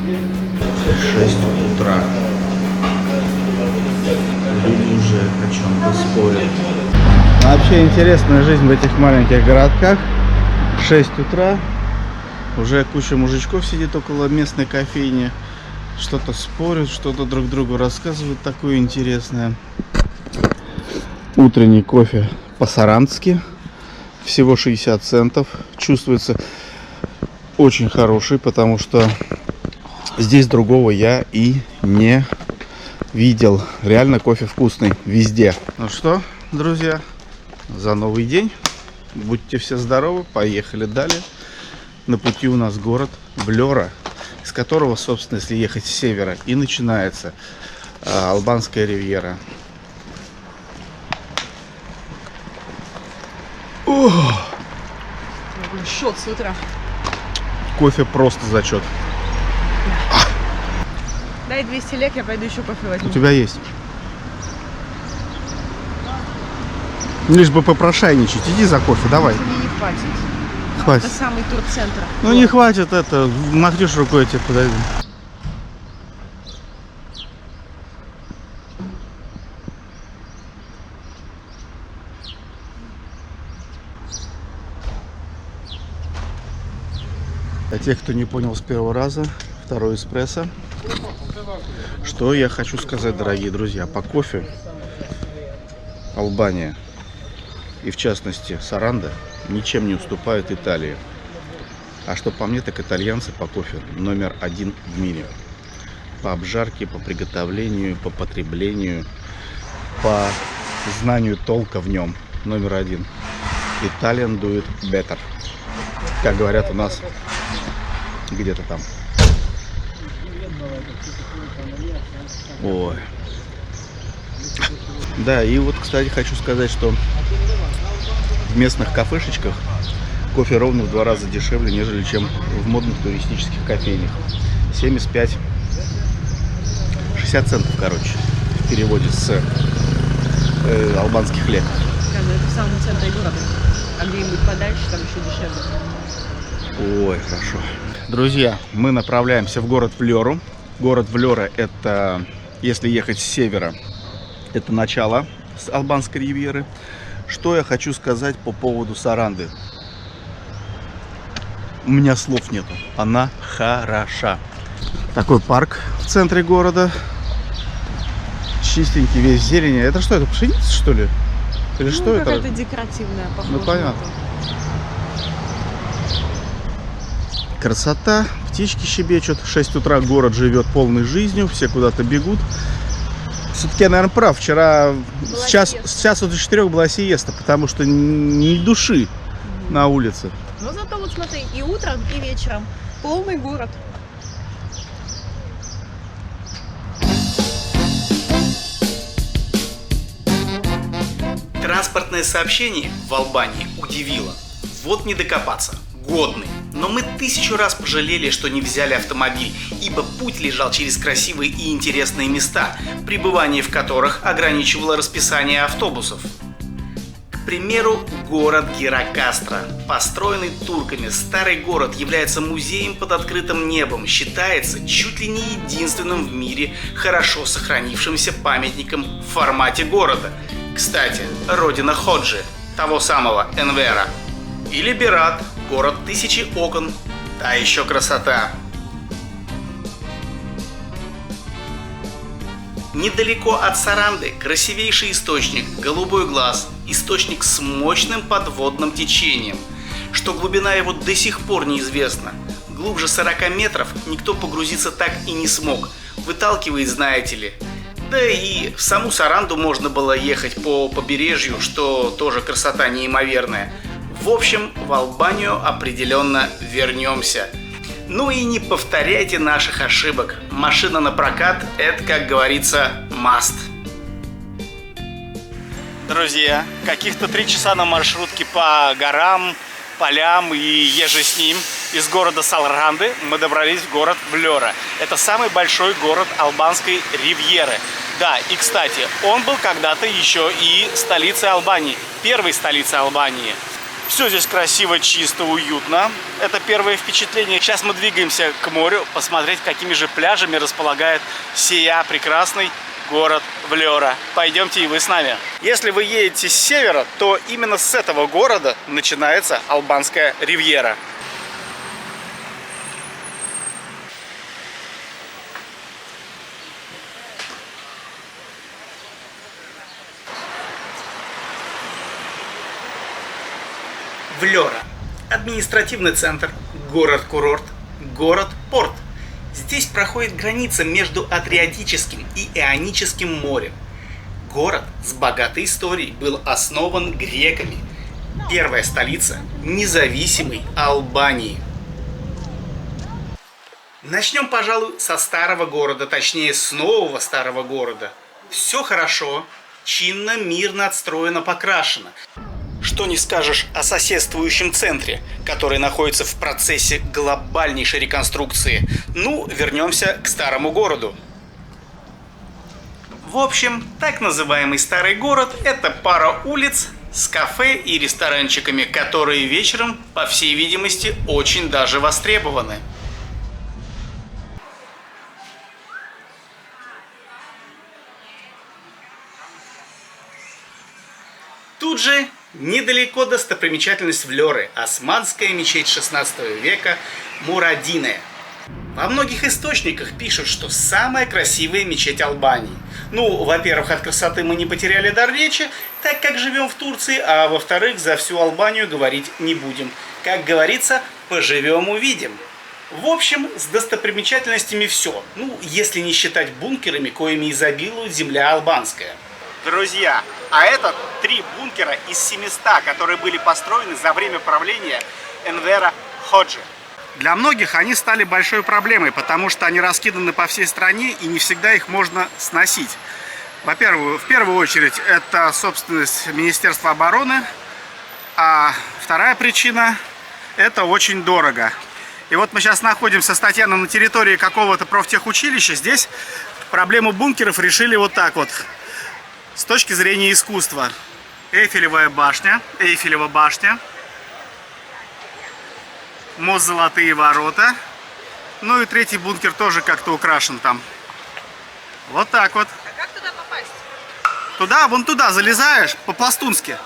6 утра. Люди уже о чем-то спорят. Вообще интересная жизнь в этих маленьких городках. 6 утра. Уже куча мужичков сидит около местной кофейни. Что-то спорят, что-то друг другу рассказывают такое интересное. Утренний кофе по-сарански. Всего 60 центов. Чувствуется очень хороший, потому что здесь другого я и не видел. Реально кофе вкусный везде. Ну что, друзья, за новый день. Будьте все здоровы. Поехали далее. На пути у нас город Влёра, с которого, собственно, если ехать с севера, и начинается Албанская ривьера. Счет с утра. Кофе просто зачет. Дай 200 лек, я пойду еще кофе возьму. У тебя есть. Лишь бы попрошайничать. Иди за кофе, давай. Мне не хватит. Хватит. Это самый турцентр. Ну не хватит это. Махнешь рукой, я тебе подойду. Для тех, кто не понял с первого раза, второй эспрессо. Что я хочу сказать, дорогие друзья, по кофе Албания и в частности Саранда ничем не уступают Италии. А что по мне, так итальянцы по кофе номер один в мире. По обжарке, по приготовлению, по потреблению, по знанию толка в нем номер один. Italian do it better. Как говорят у нас где-то там. Ой. Да, и вот, кстати, хочу сказать, что в местных кафешечках кофе ровно в 2 раза дешевле, нежели чем в модных туристических кофейнях. 75, 60 центов, короче, в переводе с албанских лек. Да, но это в самом центре города. А где-нибудь подальше, там еще дешевле. Ой, хорошо. Друзья, мы направляемся в город Влёру. Город Влёра — это, если ехать с севера, это начало с Албанской ривьеры. Что я хочу сказать по поводу Саранды? У меня слов нету. Она хороша. Такой парк в центре города. Чистенький, весь в зелени. Это что, это пшеница, что ли? Или что это? Какая-то декоративная, похоже. Ну, понятно. Красота. Птички щебечут. 6 утра город живет полной жизнью. Все куда-то бегут. Все-таки я, наверное, прав. Вчера с часу до 4 была сиеста, потому что ни души на улице. Но зато вот смотри, и утром, и вечером полный город. Транспортное сообщение в Албании удивило. Вот не докопаться. Годный. Но мы 1000 раз пожалели, что не взяли автомобиль, ибо путь лежал через красивые и интересные места, пребывание в которых ограничивало расписание автобусов. К примеру, город Гирокастро. Построенный турками, старый город является музеем под открытым небом, считается чуть ли не единственным в мире хорошо сохранившимся памятником в формате города. Кстати, родина Ходжи, того самого Энвера. Или Берат, город 1000 окон. Та еще красота. Недалеко от Саранды красивейший источник «Голубой глаз», источник с мощным подводным течением, что глубина его до сих пор неизвестна. Глубже 40 метров никто погрузиться так и не смог, выталкивает, знаете ли. Да и в саму Саранду можно было ехать по побережью, что тоже красота неимоверная. В общем, в Албанию определенно вернемся. Ну и не повторяйте наших ошибок. Машина на прокат – это, как говорится, must. Друзья, каких-то 3 часа на маршрутке по горам, полям и еже с ним из города Саранды мы добрались в город Влёра. Это самый большой город Албанской ривьеры. Да, и кстати, он был когда-то еще и столицей Албании, первой столицей Албании. Все здесь красиво, чисто, уютно. Это первое впечатление. Сейчас мы двигаемся к морю, посмотреть, какими же пляжами располагает сия прекрасный город Влёра. Пойдемте и вы с нами. Если вы едете с севера, то именно с этого города начинается Албанская ривьера. Влёра. Административный центр, город-курорт, город-порт. Здесь проходит граница между Адриатическим и Ионическим морем. Город с богатой историей был основан греками. Первая столица независимой Албании. Начнем, пожалуй, со старого города, точнее, с нового старого города. Все хорошо, чинно, мирно отстроено, покрашено. Что не скажешь о соседствующем центре, который находится в процессе глобальнейшей реконструкции. Ну, вернемся к старому городу. В общем, так называемый старый город – это пара улиц с кафе и ресторанчиками, которые вечером, по всей видимости, очень даже востребованы. Тут же недалеко достопримечательность Влёры – османская мечеть 16 века Мурадине. Во многих источниках пишут, что самая красивая мечеть Албании. Ну, во-первых, от красоты мы не потеряли дар речи, так как живем в Турции, а во-вторых, за всю Албанию говорить не будем. Как говорится, поживем – увидим. В общем, с достопримечательностями все. Ну, если не считать бункерами, коими изобилует земля албанская. Друзья, а это 3 бункера из 700, которые были построены за время правления Энвера Ходжи. Для многих они стали большой проблемой, потому что они раскиданы по всей стране и не всегда их можно сносить. Во-первых, в первую очередь, это собственность Министерства обороны, а вторая причина – это очень дорого. И вот мы сейчас находимся с Татьяной на территории какого-то профтехучилища. Здесь проблему бункеров решили вот так вот. С точки зрения искусства. Эйфелева башня, мост Золотые ворота. Ну и третий бункер тоже как-то украшен там. Вот так вот. А как туда попасть? Туда, вон туда залезаешь по-пластунски.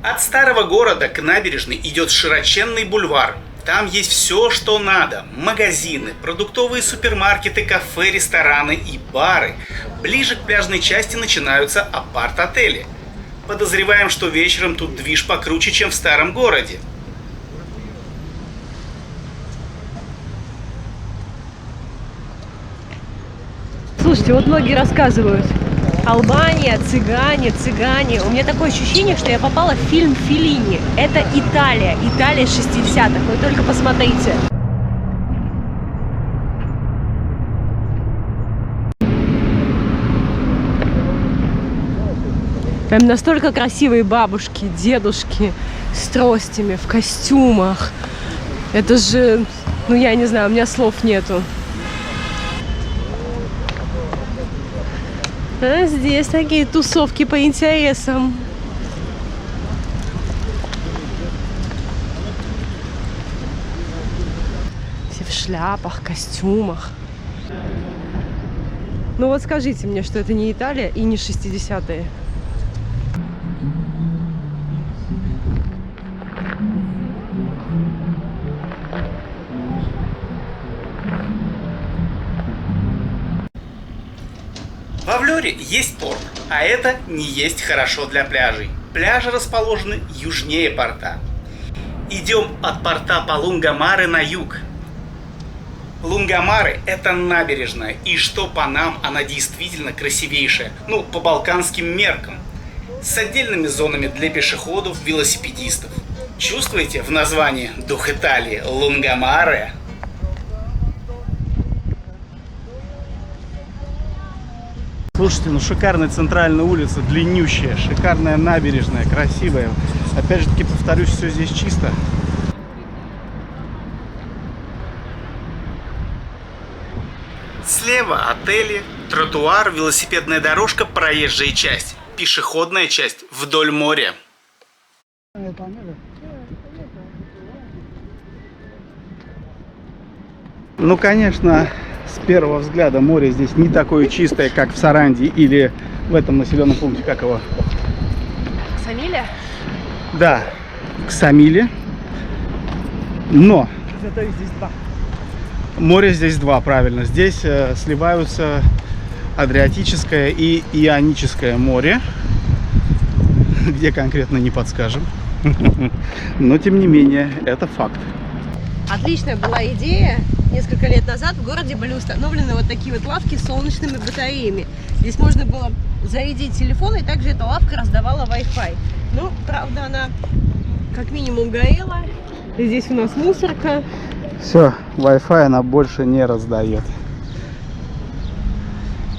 От старого города к набережной идет широченный бульвар. Там есть все, что надо. Магазины, продуктовые супермаркеты, кафе, рестораны и бары. Ближе к пляжной части начинаются апарт-отели. Подозреваем, что вечером тут движ покруче, чем в старом городе. Слушайте, вот многие рассказывают: Албания, цыгане, цыгане. У меня такое ощущение, что я попала в фильм Феллини. Это Италия, Италия 60-х. Вы только посмотрите. Там настолько красивые бабушки, дедушки с тростями, в костюмах. Это же, ну я не знаю, у меня слов нету. А здесь такие тусовки по интересам. Все в шляпах, костюмах. Ну вот скажите мне, что это не Италия и не 60-е. Во Влёре есть порт, а это не есть хорошо для пляжей. Пляжи расположены южнее порта. Идем от порта по Лунгомаре на юг. Лунгомаре – это набережная, и что по нам, она действительно красивейшая, ну, по балканским меркам, с отдельными зонами для пешеходов, велосипедистов. Чувствуете в названии дух Италии – Лунгомаре? Слушайте, ну шикарная центральная улица, длиннющая, шикарная набережная, красивая. Опять же таки, повторюсь, все здесь чисто. Слева отели, Тротуар, велосипедная дорожка, проезжая часть, пешеходная часть вдоль моря. Ну, конечно, с первого взгляда море здесь не такое чистое, как в Саранде или в этом населенном пункте, как его? Самиля? Да, к Самиле. Но Зато их здесь два. море здесь два, правильно. Здесь сливаются Адриатическое и Ионическое море. Где конкретно, не подскажем. Но, тем не менее, это факт. Отличная была идея. Несколько лет назад в городе были установлены вот такие вот лавки с солнечными батареями. Здесь можно было зарядить телефон, и также эта лавка раздавала Wi-Fi. Ну, правда, она как минимум горела. И здесь у нас мусорка. Все, Wi-Fi она больше не раздает.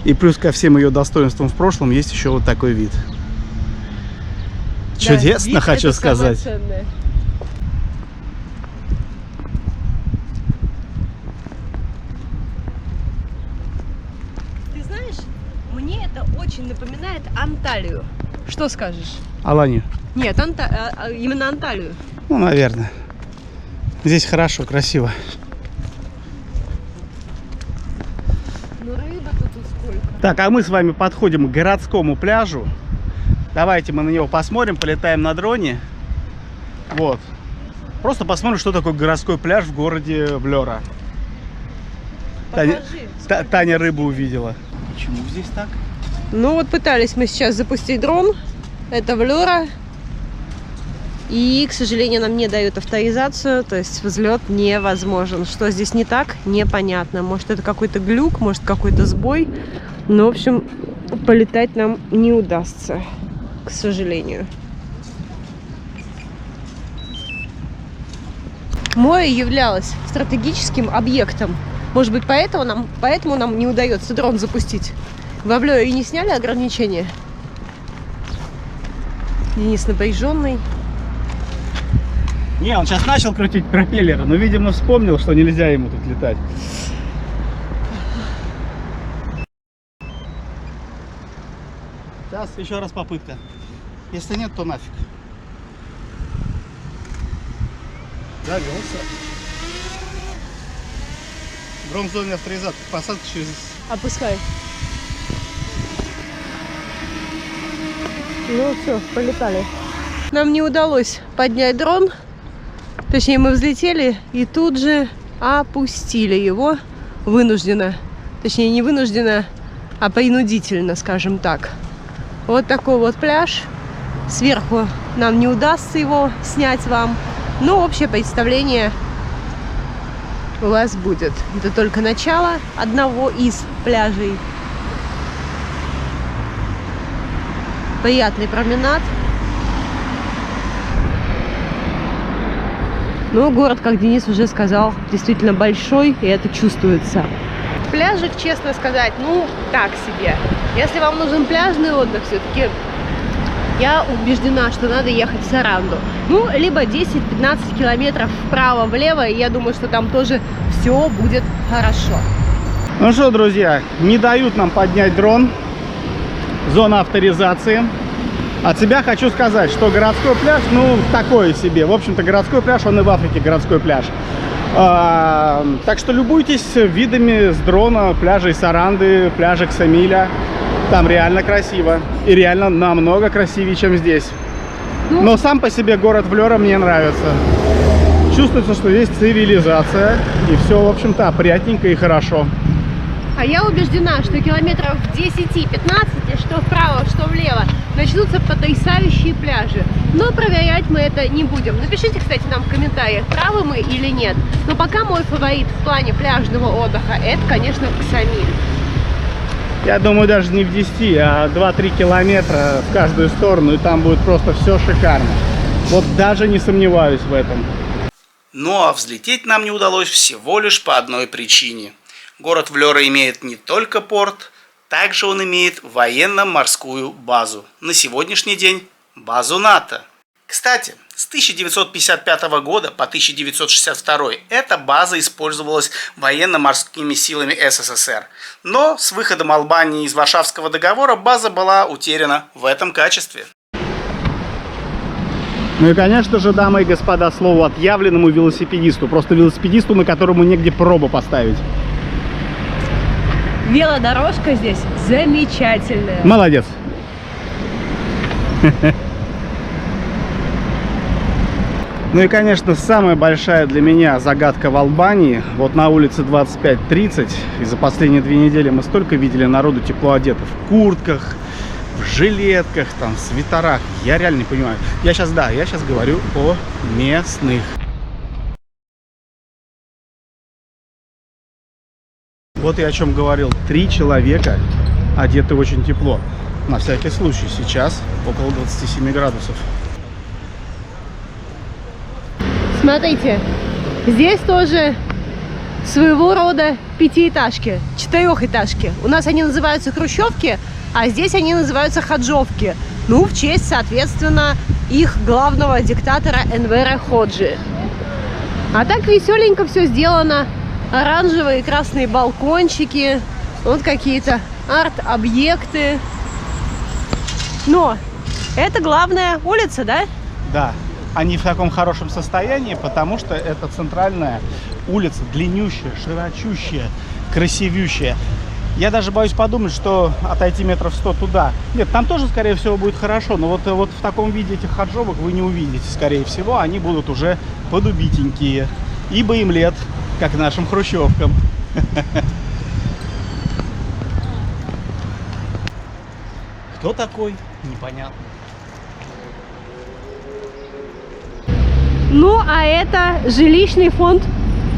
И плюс ко всем ее достоинствам в прошлом есть еще вот такой вид. Чудесно, вид хочу это самое сказать. ценное. Ты знаешь, мне это очень напоминает Анталию. Что скажешь? Аланию. Нет, именно Анталию. Ну, наверное. Здесь хорошо, красиво. Ну, рыба-то тут сколько. Так, а мы с вами подходим к городскому пляжу. Давайте мы на него посмотрим, полетаем на дроне. Вот. Просто посмотрим, что такое городской пляж в городе Влёра. Таня рыбу увидела. Почему здесь так? Ну вот пытались мы сейчас запустить дрон. Это Влёра. И, к сожалению, нам не дают авторизацию. То есть взлет невозможен. Что здесь не так, непонятно. Может, это какой-то глюк, может, какой-то сбой. Но, в общем, полетать нам не удастся, к сожалению. Море являлось стратегическим объектом. Может быть, поэтому нам не удается дрон запустить. Во Влёре и не сняли ограничения? Денис напряженный. Не, он сейчас начал крутить пропеллеры, но, видимо, вспомнил, что нельзя ему тут летать. Сейчас еще раз попытка. Если нет, то нафиг. Завелся. Дрон в зоне авторизации. Посадка через... Опускай. Ну все, полетали. Нам не удалось поднять дрон. Точнее, мы взлетели и тут же опустили его вынужденно. Точнее, не вынужденно, а принудительно, скажем так. Вот такой вот пляж. Сверху нам не удастся его снять вам. Но общее представление у вас будет. Это только начало одного из пляжей. Приятный променад. Но город, как Денис уже сказал, действительно большой, и это чувствуется. Пляжик, честно сказать, ну, так себе. Если вам нужен пляжный отдых, все-таки я убеждена, что надо ехать в Саранду. Ну, либо 10-15 километров вправо-влево, и я думаю, что там тоже все будет хорошо. Ну что, друзья, не дают нам поднять дрон. Зона авторизации. От себя хочу сказать, что городской пляж, ну, такое себе. В общем-то, городской пляж, он и в Африке городской пляж. Так что любуйтесь видами с дрона пляжей Саранды, пляжа Ксамиля. Там реально красиво. И реально намного красивее, чем здесь. Но сам по себе город Влёра мне нравится. Чувствуется, что здесь цивилизация. И все, в общем-то, опрятненько и хорошо. А я убеждена, что километров 10-15, что вправо, что влево, начнутся потрясающие пляжи. Но проверять мы это не будем. Напишите, кстати, нам в комментариях, правы мы или нет. Но пока мой фаворит в плане пляжного отдыха, это, конечно, Ксамиль. Я думаю, даже не в 10, а 2-3 километра в каждую сторону, и там будет просто все шикарно. Вот даже не сомневаюсь в этом. Ну а взлететь нам не удалось всего лишь по одной причине. Город Влёра имеет не только порт, также он имеет военно-морскую базу. На сегодняшний день базу НАТО. К Кстати, с 1955 года по 1962 эта база использовалась военно-морскими силами СССР. Но с выходом Албании из Варшавского договора база была утеряна в этом качестве. Ну и, конечно же, дамы и господа, слово отъявленному велосипедисту. Просто велосипедисту, на которому негде пробу поставить. Велодорожка здесь замечательная. Молодец. Ну и, конечно, самая большая для меня загадка в Албании. Вот на улице 25-30, и за последние 2 недели мы столько видели народу тепло одетых в куртках, в жилетках, там, в свитерах. Я реально не понимаю. Я сейчас говорю о местных. Вот я о чем говорил. 3 человека одеты очень тепло. На всякий случай. Сейчас около 27 градусов. Смотрите, здесь тоже своего рода 5-этажки, 4-этажки. У нас они называются хрущевки, а здесь они называются хаджовки. Ну, в честь, соответственно, их главного диктатора Энвера Ходжи. А так веселенько все сделано. Оранжевые и красные балкончики, вот какие-то арт-объекты. Но это главная улица, да? Да, они в таком хорошем состоянии, потому что это центральная улица, длиннющая, широчущая, красивющая. Я даже боюсь подумать, что отойти метров 100 туда. Нет, там тоже, скорее всего, будет хорошо, но вот в таком виде этих хаджовок вы не увидите, скорее всего. Они будут уже подубитенькие, ибо им лет, как нашим хрущевкам. Кто такой? Непонятно. Ну, а это жилищный фонд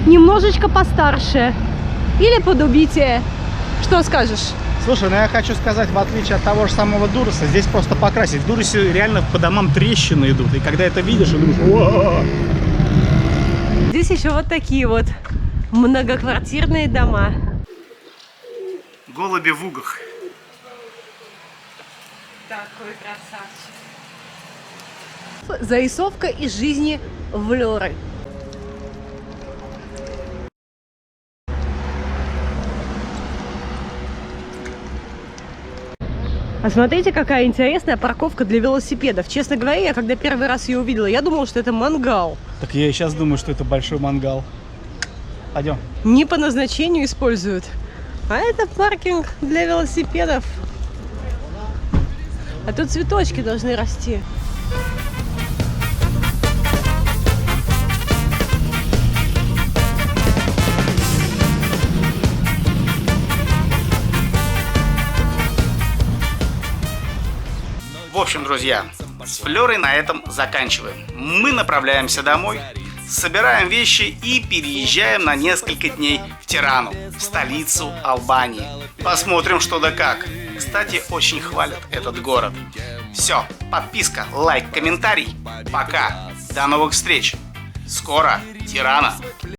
немножечко постарше. Или подубитие. Что скажешь? Слушай, ну я хочу сказать, в отличие от того же самого Дуруса, здесь просто покрасить. В Дурусе реально по домам трещины идут. И когда это видишь, и думаешь, о-о-о! Здесь еще вот такие вот многоквартирные дома. Голуби в угах. Такой красавчик. Зарисовка из жизни Влёры. А смотрите, какая интересная парковка для велосипедов. Честно говоря, я когда первый раз ее увидела, я думала, что это мангал. Так я и сейчас думаю, что это большой мангал. Пойдем. Не по назначению используют. А это паркинг для велосипедов. А тут цветочки должны расти. В общем, друзья, с Флёрой на этом заканчиваем. Мы направляемся домой, собираем вещи и переезжаем на несколько дней в Тирану, в столицу Албании. Посмотрим, что да как. Кстати, очень хвалят этот город. Все, подписка, лайк, комментарий. Пока. До новых встреч. Скоро Тирана.